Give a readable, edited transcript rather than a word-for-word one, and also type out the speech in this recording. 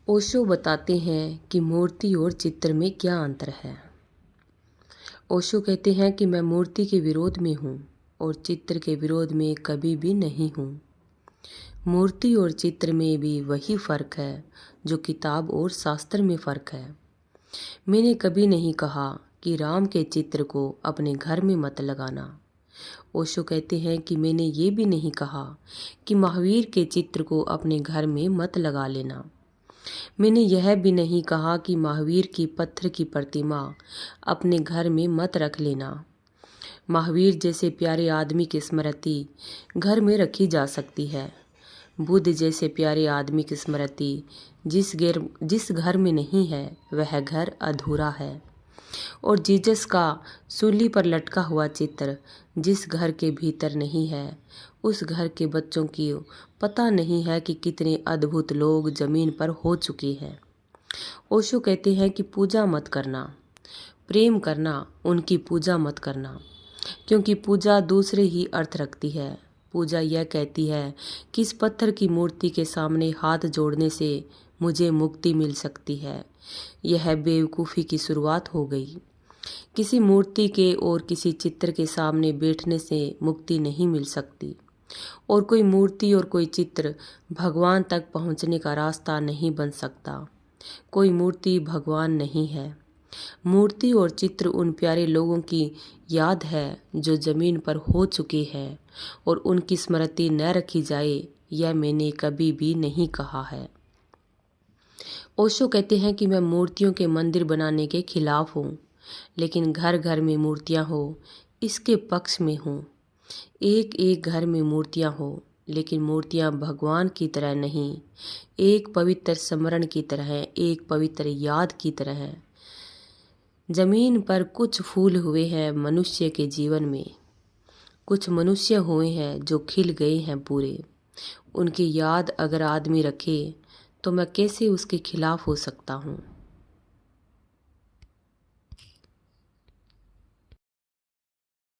ओशो बताते हैं कि मूर्ति और चित्र में क्या अंतर है। ओशो कहते हैं कि मैं मूर्ति के विरोध में हूँ और चित्र के विरोध में कभी भी नहीं हूँ। मूर्ति और चित्र में भी वही फ़र्क है जो किताब और शास्त्र में फ़र्क है। मैंने कभी नहीं कहा कि राम के चित्र को अपने घर में मत लगाना। ओशो कहते हैं कि मैंने ये भी नहीं कहा कि महावीर के चित्र को अपने घर में मत लगा लेना। मैंने यह भी नहीं कहा कि महावीर की पत्थर की प्रतिमा अपने घर में मत रख लेना। महावीर जैसे प्यारे आदमी की स्मृति घर में रखी जा सकती है। बुद्ध जैसे प्यारे आदमी की स्मृति जिस घर में नहीं है वह घर अधूरा है। और जीसस का सूली पर लटका हुआ चित्र जिस घर के भीतर नहीं है उस घर के बच्चों की पता नहीं है कि कितने अद्भुत लोग जमीन पर हो चुके हैं। ओशो कहते हैं कि पूजा मत करना, प्रेम करना, उनकी पूजा मत करना, क्योंकि पूजा दूसरे ही अर्थ रखती है। पूजा यह कहती है कि इस पत्थर की मूर्ति के सामने हाथ जोड़ने से मुझे मुक्ति मिल सकती है। यह बेवकूफ़ी की शुरुआत हो गई। किसी मूर्ति के और किसी चित्र के सामने बैठने से मुक्ति नहीं मिल सकती, और कोई मूर्ति और कोई चित्र भगवान तक पहुंचने का रास्ता नहीं बन सकता। कोई मूर्ति भगवान नहीं है। मूर्ति और चित्र उन प्यारे लोगों की याद है जो जमीन पर हो चुके हैं, और उनकी स्मृति न रखी जाए यह मैंने कभी भी नहीं कहा है। ओशो कहते हैं कि मैं मूर्तियों के मंदिर बनाने के खिलाफ हूँ, लेकिन घर घर में मूर्तियाँ हो इसके पक्ष में हूँ। एक एक घर में मूर्तियाँ हो, लेकिन मूर्तियाँ भगवान की तरह नहीं, एक पवित्र स्मरण की तरह, एक पवित्र याद की तरह है। जमीन पर कुछ फूल हुए हैं मनुष्य के जीवन में, कुछ मनुष्य हुए हैं जो खिल गए हैं पूरे। उनकी याद अगर आदमी रखे तो मैं कैसे उसके खिलाफ हो सकता हूँ।